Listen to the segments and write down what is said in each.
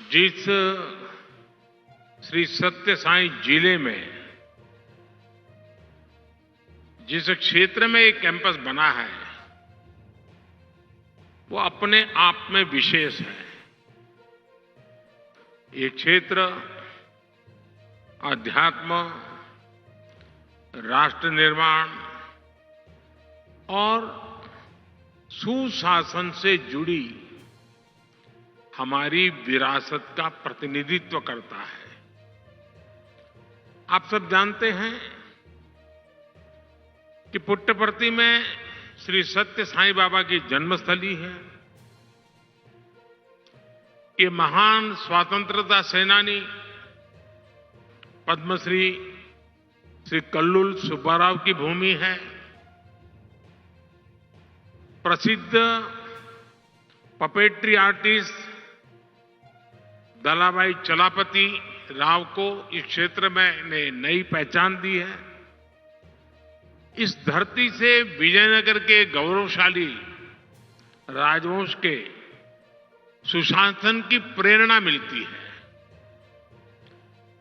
जिस श्री सत्य साई जिले में जिस क्षेत्र में एक कैंपस बना है वो अपने आप में विशेष है। ये क्षेत्र अध्यात्म, राष्ट्र निर्माण और सुशासन से जुड़ी हमारी विरासत का प्रतिनिधित्व करता है। आप सब जानते हैं कि पुट्टपर्ती में श्री सत्य साईं बाबा की जन्मस्थली है। ये महान स्वतंत्रता सेनानी पद्मश्री श्री कल्लुल सुब्बाराव की भूमि है। प्रसिद्ध पपेट्री आर्टिस्ट दलाभाई चलापति राव को इस क्षेत्र में ने नई पहचान दी है। इस धरती से विजयनगर के गौरवशाली राजवंश के सुशासन की प्रेरणा मिलती है।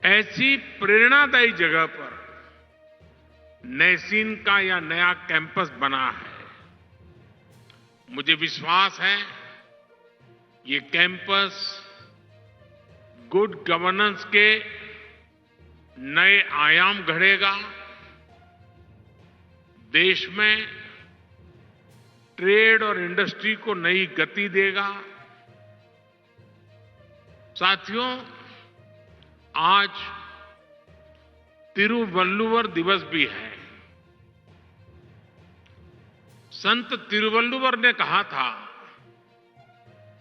ऐसी प्रेरणादायी जगह पर नैसीन का यह नया कैंपस बना है। मुझे विश्वास है ये कैंपस गुड गवर्नेंस के नए आयाम गढ़ेगा, देश में ट्रेड और इंडस्ट्री को नई गति देगा। साथियों, आज तिरुवल्लुवर दिवस भी है। संत तिरुवल्लुवर ने कहा था,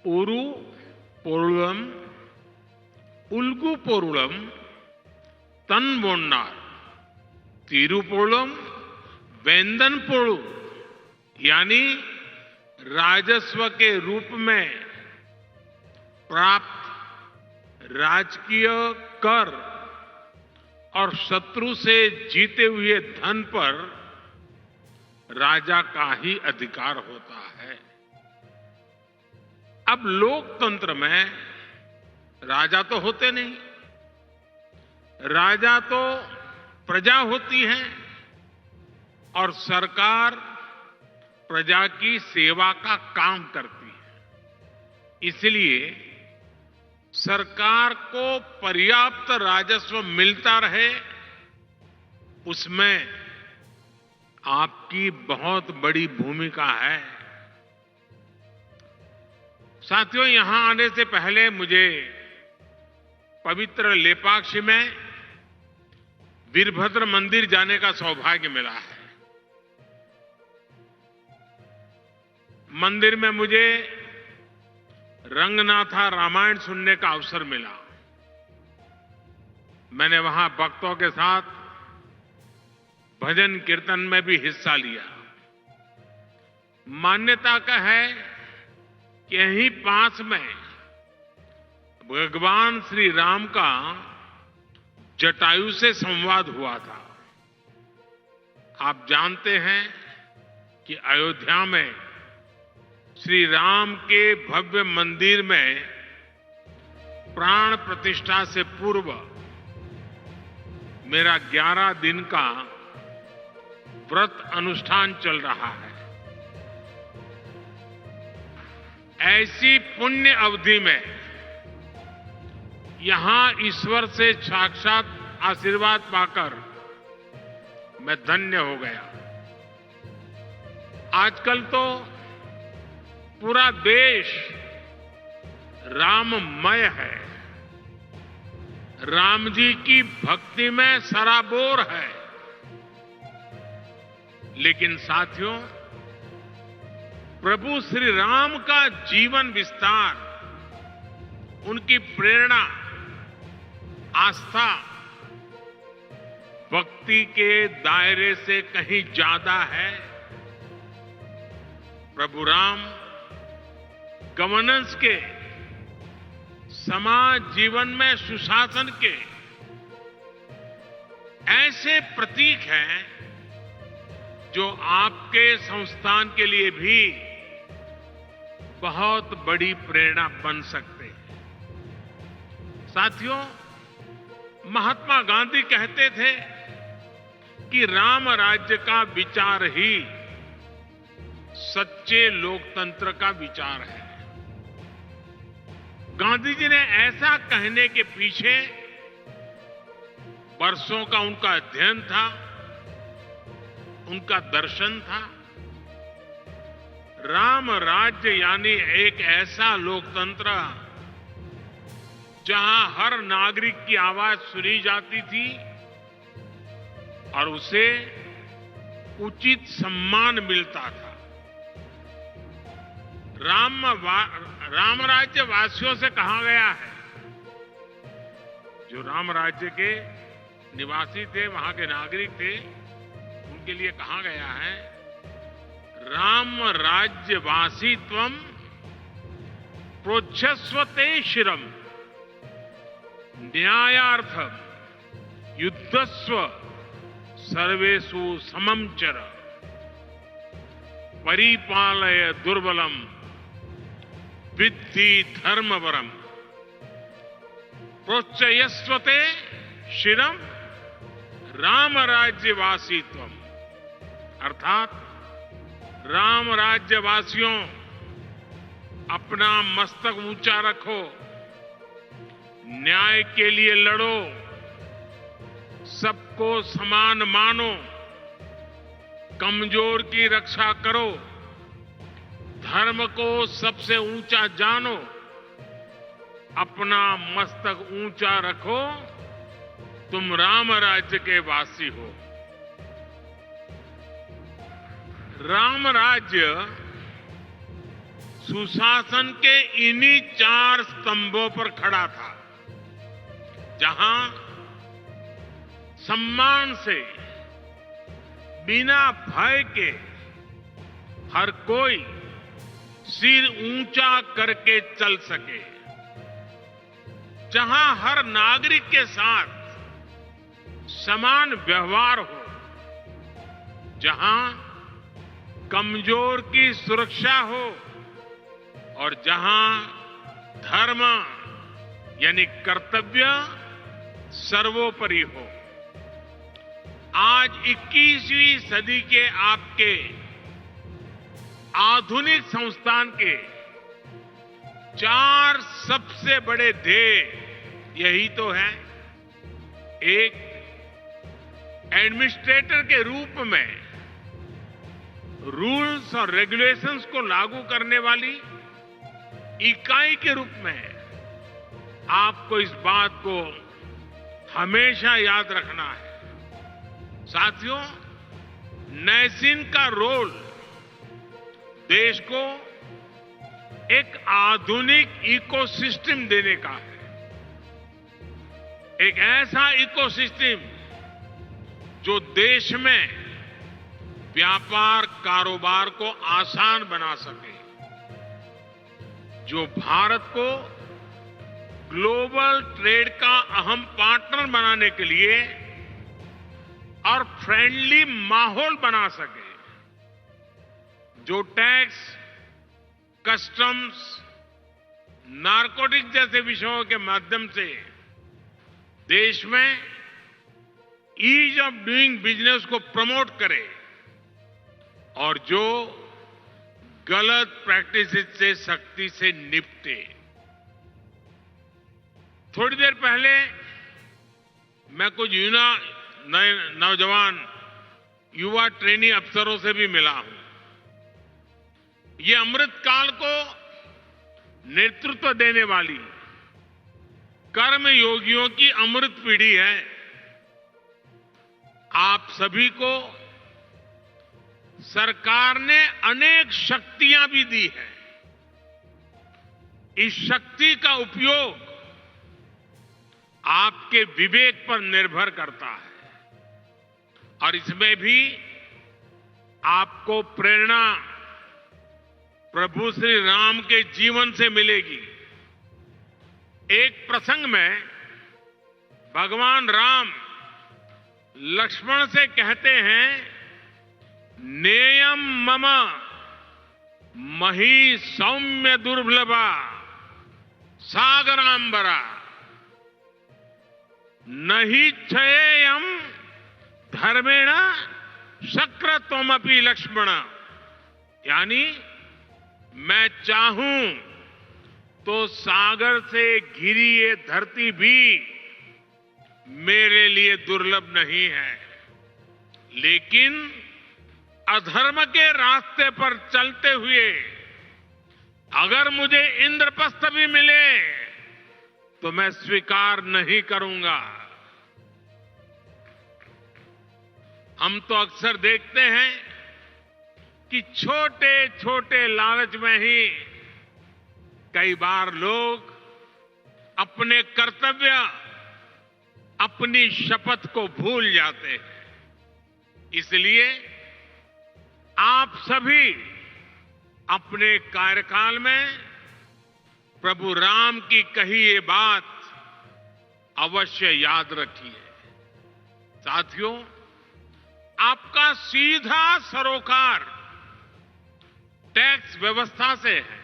ओरू पोरुलम उल्गु पोरुलम तन तिरुपोलम वेंदन पोड़ू, यानी राजस्व के रूप में प्राप्त राजकीय कर और शत्रु से जीते हुए धन पर राजा का ही अधिकार होता है। अब लोकतंत्र में राजा तो होते नहीं, राजा तो प्रजा होती है और सरकार प्रजा की सेवा का काम करती है। इसलिए सरकार को पर्याप्त राजस्व मिलता रहे, उसमें आपकी बहुत बड़ी भूमिका है। साथियों, यहां आने से पहले मुझे पवित्र लेपाक्षी में वीरभद्र मंदिर जाने का सौभाग्य मिला है। मंदिर में मुझे रंगनाथा रामायण सुनने का अवसर मिला। मैंने वहां भक्तों के साथ भजन कीर्तन में भी हिस्सा लिया। मान्यता का है कि यहीं पास में भगवान श्री राम का जटायु से संवाद हुआ था। आप जानते हैं कि अयोध्या में श्री राम के भव्य मंदिर में प्राण प्रतिष्ठा से पूर्व मेरा 11 दिन का व्रत अनुष्ठान चल रहा है। ऐसी पुण्य अवधि में यहां ईश्वर से साक्षात आशीर्वाद पाकर मैं धन्य हो गया। आजकल तो पूरा देश राममय है, राम जी की भक्ति में सराबोर है। लेकिन साथियों, प्रभु श्री राम का जीवन विस्तार, उनकी प्रेरणा, आस्था भक्ति के दायरे से कहीं ज्यादा है। प्रभु राम गवर्नेंस के, समाज जीवन में सुशासन के ऐसे प्रतीक हैं जो आपके संस्थान के लिए भी बहुत बड़ी प्रेरणा बन सकते हैं। साथियों, महात्मा गांधी कहते थे कि राम राज्य का विचार ही सच्चे लोकतंत्र का विचार है। गांधी जी ने ऐसा कहने के पीछे वर्षों का उनका अध्ययन था, उनका दर्शन था। राम राज्य यानी एक ऐसा लोकतंत्र जहां हर नागरिक की आवाज सुनी जाती थी और उसे उचित सम्मान मिलता था। राम राज्य वासियों से कहा गया है, जो राम राज्य के निवासी थे, वहां के नागरिक थे, उनके लिए कहा गया है, राम राज्य वासित्वम प्रोच्छस्वते शिरम न्यायार्थम युद्धस्व सर्वेषु समम चर परिपालय दुर्बलम विद्धि धर्मवरम प्रोच्चयस्वते शिरम राम राज्यवासित्वम। अर्थात राम राज्यवासियों, अपना मस्तक ऊंचा रखो, न्याय के लिए लड़ो, सबको समान मानो, कमजोर की रक्षा करो, धर्म को सबसे ऊंचा जानो, अपना मस्तक ऊंचा रखो, तुम राम राज्य के वासी हो। राम राज्य सुशासन के इन्हीं 4 स्तंभों पर खड़ा था, जहां सम्मान से, बिना भय के हर कोई सिर ऊंचा करके चल सके, जहां हर नागरिक के साथ समान व्यवहार हो, जहां कमजोर की सुरक्षा हो और जहां धर्म यानी कर्तव्य सर्वोपरि हो। आज 21वीं सदी के आपके आधुनिक संस्थान के 4 सबसे बड़े ध्येय यही तो है। एक, एडमिनिस्ट्रेटर के रूप में रूल्स और रेगुलेशंस को लागू करने वाली इकाई के रूप में आपको इस बात को हमेशा याद रखना है। साथियों, नैसिन का रोल देश को एक आधुनिक इकोसिस्टम देने का है, एक ऐसा इकोसिस्टम जो देश में व्यापार कारोबार को आसान बना सके, जो भारत को ग्लोबल ट्रेड का अहम पार्टनर बनाने के लिए और फ्रेंडली माहौल बना सके, जो टैक्स, कस्टम्स, नारकोटिक्स जैसे विषयों के माध्यम से देश में ईज ऑफ डूइंग बिजनेस को प्रमोट करे और जो गलत प्रैक्टिसेस से सख्ती से निपटे। थोड़ी देर पहले मैं कुछ नौजवान युवा ट्रेनी अफसरों से भी मिला हूं। ये अमृत काल को नेतृत्व देने वाली कर्म योगियों की अमृत पीढ़ी है। आप सभी को सरकार ने अनेक शक्तियां भी दी हैं। इस शक्ति का उपयोग आपके विवेक पर निर्भर करता है और इसमें भी आपको प्रेरणा प्रभु श्री राम के जीवन से मिलेगी। एक प्रसंग में भगवान राम लक्ष्मण से कहते हैं, नेयम मम मही सौम्य दुर्लभा सागरांबरा न हि क्षयेयम धर्मेण शक्रत्वमपि लक्ष्मण, यानी मैं चाहूं तो सागर से घिरी ये धरती भी मेरे लिए दुर्लभ नहीं है, लेकिन अधर्म के रास्ते पर चलते हुए अगर मुझे इंद्रप्रस्थ भी मिले तो मैं स्वीकार नहीं करूंगा। हम तो अक्सर देखते हैं कि छोटे छोटे लालच में ही कई बार लोग अपने कर्तव्य, अपनी शपथ को भूल जाते हैं। इसलिए आप सभी अपने कार्यकाल में प्रभु राम की कही ये बात अवश्य याद रखिए। साथियों, आपका सीधा सरोकार टैक्स व्यवस्था से है।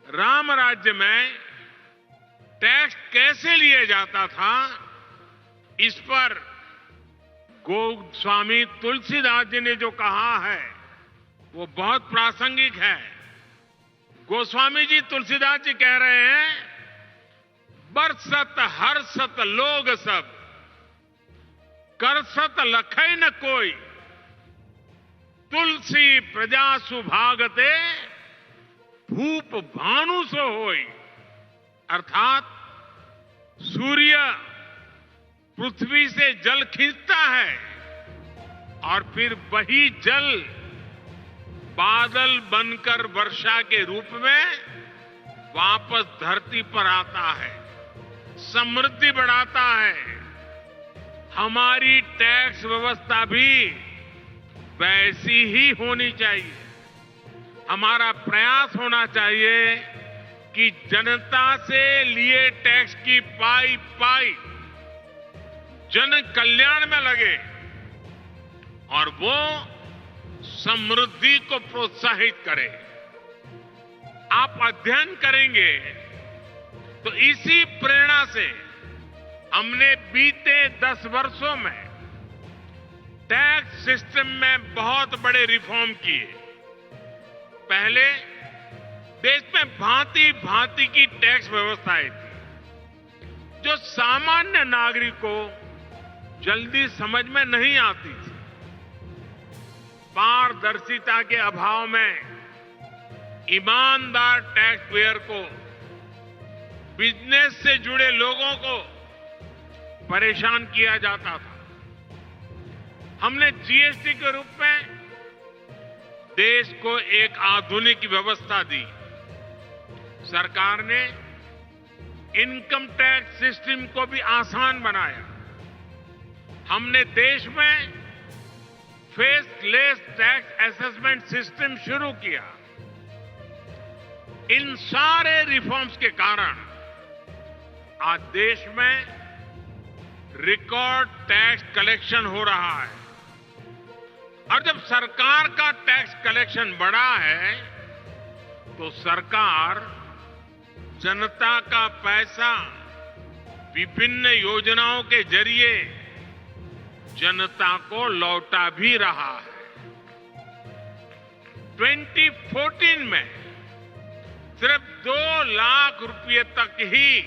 राम राज्य में टैक्स कैसे लिया जाता था, इस पर गोस्वामी तुलसीदास जी ने जो कहा है वो बहुत प्रासंगिक है। गोस्वामी जी तुलसीदास जी कह रहे हैं, बरसत हर्षत लोग सब, करसत लखै न कोई, तुलसी प्रजा सुभागते, भूप भानु सो होई। अर्थात सूर्य पृथ्वी से जल खींचता है और फिर वही जल बादल बनकर वर्षा के रूप में वापस धरती पर आता है, समृद्धि बढ़ाता है। हमारी टैक्स व्यवस्था भी वैसी ही होनी चाहिए। हमारा प्रयास होना चाहिए कि जनता से लिए टैक्स की पाई पाई जन कल्याण में लगे और वो समृद्धि को प्रोत्साहित करे। आप अध्ययन करेंगे तो इसी प्रेरणा से हमने बीते 10 वर्षों में टैक्स सिस्टम में बहुत बड़े रिफॉर्म किए। पहले देश में भांति भांति की टैक्स व्यवस्थाएं थी जो सामान्य नागरिक को जल्दी समझ में नहीं आती थी। पारदर्शिता के अभाव में ईमानदार टैक्स पेयर को, बिजनेस से जुड़े लोगों को परेशान किया जाता था। हमने जीएसटी के रूप में देश को एक आधुनिक व्यवस्था दी। सरकार ने इनकम टैक्स सिस्टम को भी आसान बनाया। हमने देश में फेसलेस टैक्स असेसमेंट सिस्टम शुरू किया। इन सारे रिफॉर्म्स के कारण आज देश में रिकॉर्ड टैक्स कलेक्शन हो रहा है। और जब सरकार का टैक्स कलेक्शन बढ़ा है तो सरकार जनता का पैसा विभिन्न योजनाओं के जरिए जनता को लौटा भी रहा है। 2014 में सिर्फ 2 लाख रुपए तक ही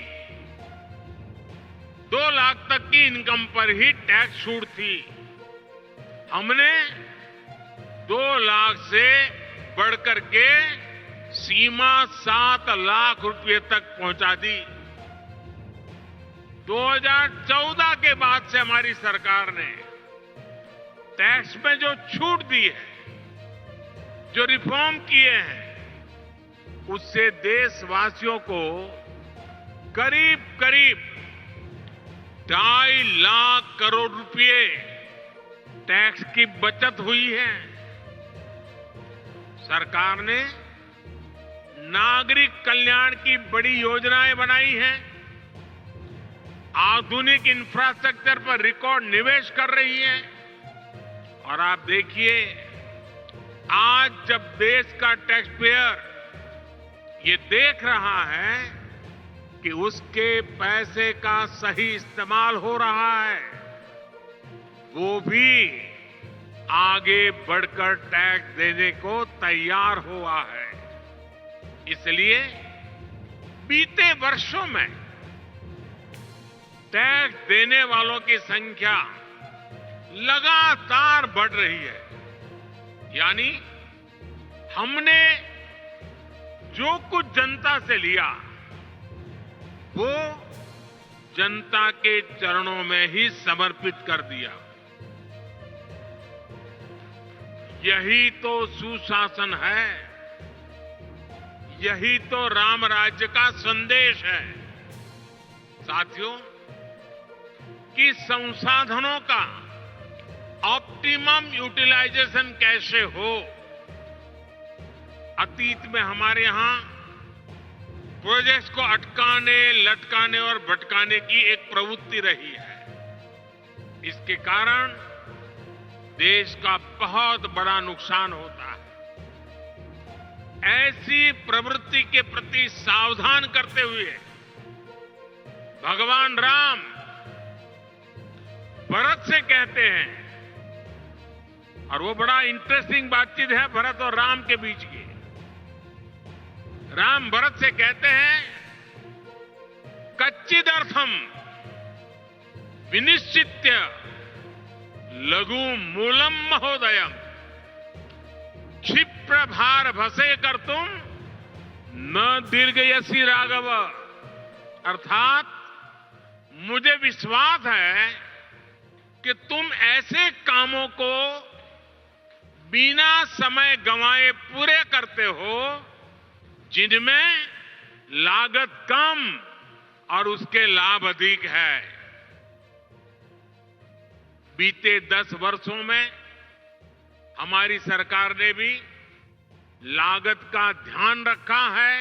2 लाख तक की इनकम पर ही टैक्स छूट थी। हमने 2 लाख से बढ़कर के सीमा 7 लाख रुपए तक पहुंचा दी। 2014 के बाद से हमारी सरकार ने टैक्स में जो छूट दी है, जो रिफॉर्म किए हैं, उससे देशवासियों को करीब करीब 2.5 लाख करोड़ रुपए टैक्स की बचत हुई है। सरकार ने नागरिक कल्याण की बड़ी योजनाएं बनाई हैं। आधुनिक इंफ्रास्ट्रक्चर पर रिकॉर्ड निवेश कर रही है। और आप देखिए, आज जब देश का टैक्स पेयर ये देख रहा है कि उसके पैसे का सही इस्तेमाल हो रहा है, वो भी आगे बढ़कर टैक्स देने को तैयार हुआ है। इसलिए बीते वर्षों में टैक्स देने वालों की संख्या लगातार बढ़ रही है। यानी हमने जो कुछ जनता से लिया वो जनता के चरणों में ही समर्पित कर दिया। यही तो सुशासन है, यही तो राम राज्य का संदेश है। साथियों, कि संसाधनों का ऑप्टिमम यूटिलाइजेशन कैसे हो। अतीत में हमारे यहां प्रोजेक्ट्स को अटकाने, लटकाने और भटकाने की एक प्रवृत्ति रही है। इसके कारण देश का बहुत बड़ा नुकसान होता है। ऐसी प्रवृत्ति के प्रति सावधान करते हुए भगवान राम भरत से कहते हैं, और वो बड़ा इंटरेस्टिंग बातचीत है भरत और राम के बीच की। राम भरत से कहते हैं, कच्चिदर्थम विनिश्चित्य लघु मूलम महोदयम क्षिप्र भार भसे कर तुम न दीर्घयसी राघव। अर्थात मुझे विश्वास है कि तुम ऐसे कामों को बिना समय गंवाए पूरे करते हो जिनमें लागत कम और उसके लाभ अधिक है। बीते 10 वर्षों में हमारी सरकार ने भी लागत का ध्यान रखा है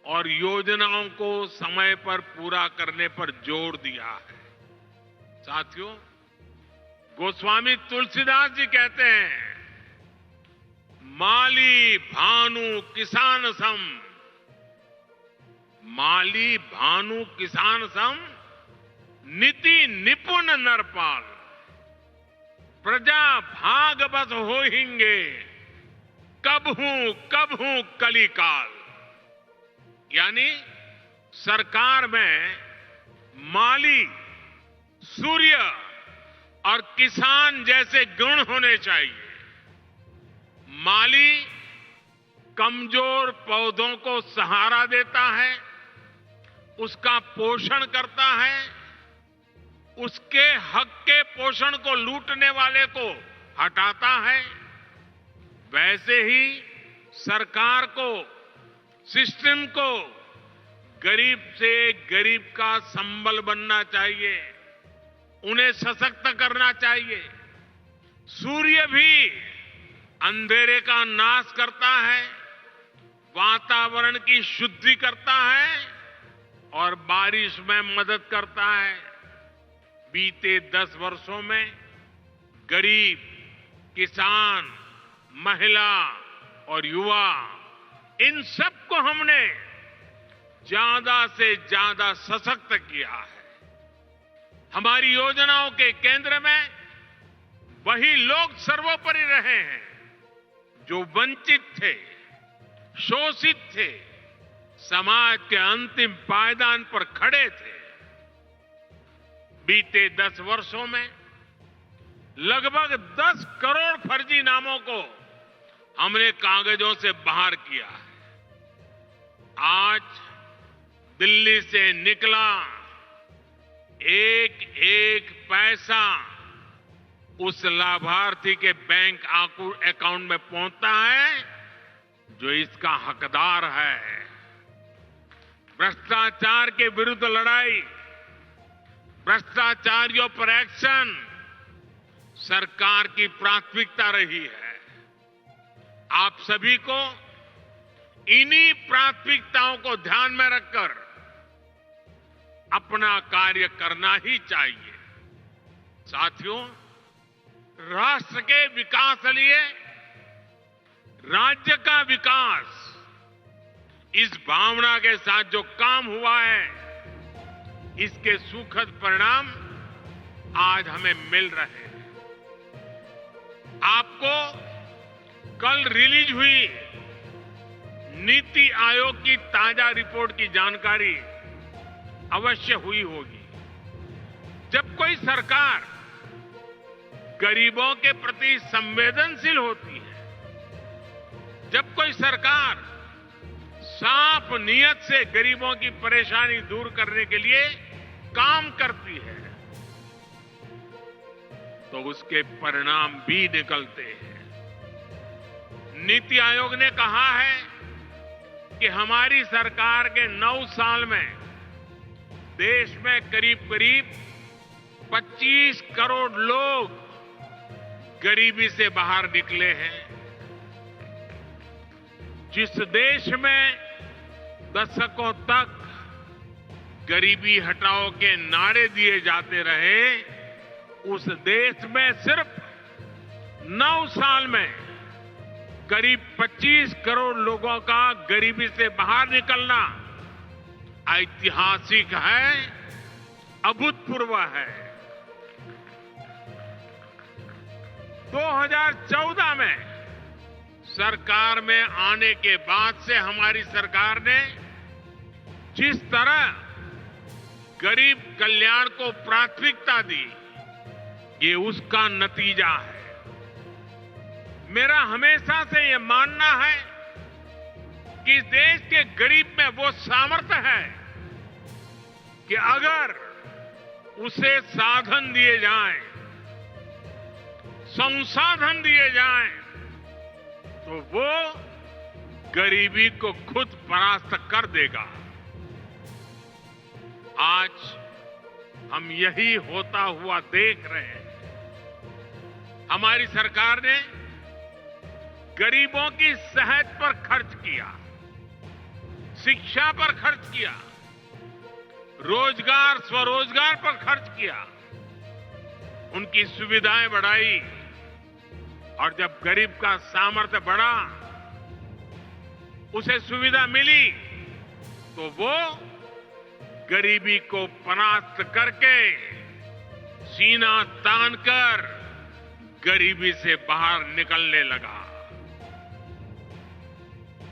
और योजनाओं को समय पर पूरा करने पर जोर दिया है। साथियों, गोस्वामी तुलसीदास जी कहते हैं, माली भानु किसान सम, माली भानु किसान सम नीति निपुण नरपाल, प्रजा भाग बस होहिंगे कब हूं कलिकाल। यानी सरकार में माली, सूर्य और किसान जैसे गुण होने चाहिए। माली कमजोर पौधों को सहारा देता है, उसका पोषण करता है, उसके हक के पोषण को लूटने वाले को हटाता है। वैसे ही सरकार को, सिस्टम को गरीब से गरीब का संबल बनना चाहिए, उन्हें सशक्त करना चाहिए। सूर्य भी अंधेरे का नाश करता है, वातावरण की शुद्धि करता है और बारिश में मदद करता है। बीते 10 वर्षों में गरीब, किसान, महिला और युवा, इन सबको हमने ज्यादा से ज्यादा सशक्त किया है। हमारी योजनाओं के केंद्र में वही लोग सर्वोपरि रहे हैं जो वंचित थे, शोषित थे, समाज के अंतिम पायदान पर खड़े थे। बीते 10 वर्षों में लगभग 10 करोड़ फर्जी नामों को हमने कागजों से बाहर किया है। आज दिल्ली से निकला एक एक पैसा उस लाभार्थी के बैंक अकाउंट में पहुंचता है जो इसका हकदार है। भ्रष्टाचार के विरुद्ध लड़ाई, भ्रष्टाचारियों पर एक्शन सरकार की प्राथमिकता रही है। आप सभी को इन्हीं प्राथमिकताओं को ध्यान में रखकर अपना कार्य करना ही चाहिए। साथियों, राष्ट्र के विकास के लिए राज्य का विकास, इस भावना के साथ जो काम हुआ है, इसके सुखद परिणाम आज हमें मिल रहे हैं। आपको कल रिलीज हुई नीति आयोग की ताजा रिपोर्ट की जानकारी अवश्य हुई होगी। जब कोई सरकार गरीबों के प्रति संवेदनशील होती है, जब कोई सरकार साफ नियत से गरीबों की परेशानी दूर करने के लिए काम करती है, तो उसके परिणाम भी निकलते हैं। नीति आयोग ने कहा है कि हमारी सरकार के 9 साल में देश में करीब करीब 25 करोड़ लोग गरीबी से बाहर निकले हैं। जिस देश में दशकों तक गरीबी हटाओ के नारे दिए जाते रहे, उस देश में सिर्फ 9 साल में करीब 25 करोड़ लोगों का गरीबी से बाहर निकलना ऐतिहासिक है, अभूतपूर्व है। 2014 में सरकार में आने के बाद से हमारी सरकार ने जिस तरह गरीब कल्याण को प्राथमिकता दी, ये उसका नतीजा है। मेरा हमेशा से ये मानना है कि देश के गरीब में वो सामर्थ्य है कि अगर उसे साधन दिए जाएं, संसाधन दिए जाएं, तो वो गरीबी को खुद परास्त कर देगा। आज हम यही होता हुआ देख रहे हैं। हमारी सरकार ने गरीबों की सेहत पर खर्च किया, शिक्षा पर खर्च किया, रोजगार स्वरोजगार पर खर्च किया, उनकी सुविधाएं बढ़ाई, और जब गरीब का सामर्थ्य बढ़ा, उसे सुविधा मिली, तो वो गरीबी को परास्त करके सीना तानकर गरीबी से बाहर निकलने लगा।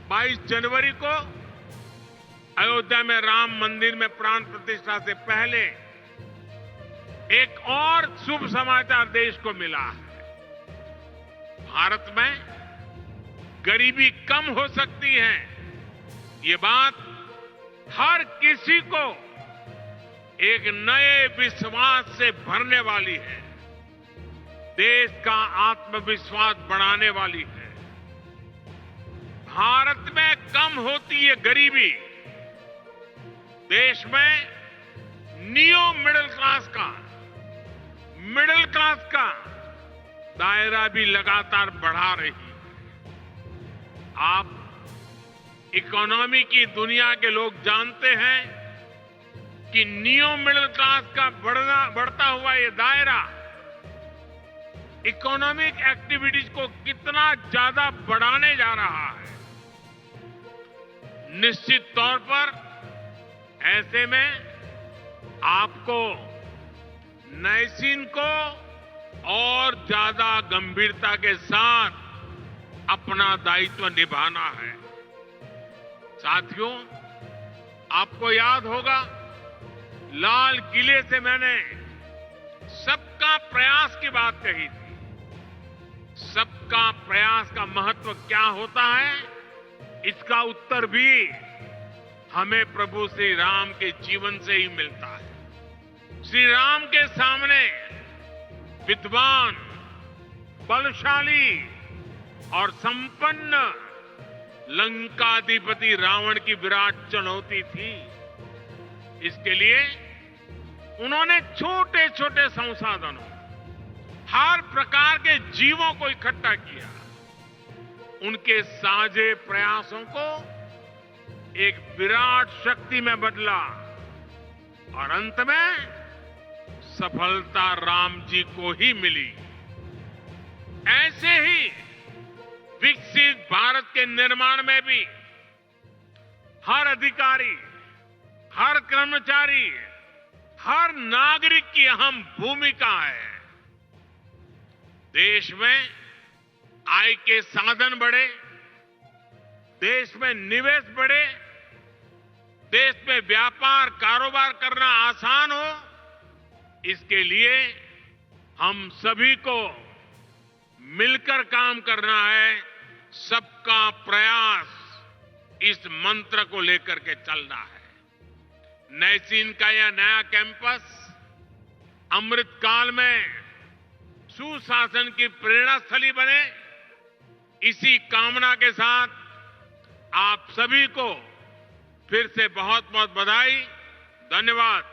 22 जनवरी को अयोध्या में राम मंदिर में प्राण प्रतिष्ठा से पहले एक और शुभ समाचार देश को मिला है। भारत में गरीबी कम हो सकती है, ये बात हर किसी को एक नए विश्वास से भरने वाली है, देश का आत्मविश्वास बढ़ाने वाली है। भारत में कम होती है गरीबी, देश में नियो मिडिल क्लास का दायरा भी लगातार बढ़ा रही है। आप इकोनॉमी की दुनिया के लोग जानते हैं कि नियो मिडिल क्लास का बढ़ता हुआ ये दायरा इकोनॉमिक एक्टिविटीज को कितना ज्यादा बढ़ाने जा रहा है। निश्चित तौर पर ऐसे में आपको नैसीन को और ज्यादा गंभीरता के साथ अपना दायित्व निभाना है। साथियों, आपको याद होगा, लाल किले से मैंने सबका प्रयास की बात कही थी। सबका प्रयास का महत्व क्या होता है, इसका उत्तर भी हमें प्रभु श्री राम के जीवन से ही मिलता है। श्री राम के सामने विद्वान, बलशाली और संपन्न लंकाधिपति रावण की विराट चुनौती थी। इसके लिए उन्होंने छोटे छोटे संसाधनों, हर प्रकार के जीवों को इकट्ठा किया, उनके साझे प्रयासों को एक विराट शक्ति में बदला, और अंत में सफलता राम जी को ही मिली। ऐसे ही विकसित भारत के निर्माण में भी हर अधिकारी, हर कर्मचारी, हर नागरिक की अहम भूमिका है। देश में आय के साधन बढ़े, देश में निवेश बढ़े, देश में व्यापार कारोबार करना आसान हो, इसके लिए हम सभी को मिलकर काम करना है। सबका प्रयास, इस मंत्र को लेकर के चलना है। नैसीन का यह नया कैंपस अमृतकाल में सुशासन की प्रेरणा स्थली बने, इसी कामना के साथ आप सभी को फिर से बहुत बहुत बधाई, धन्यवाद।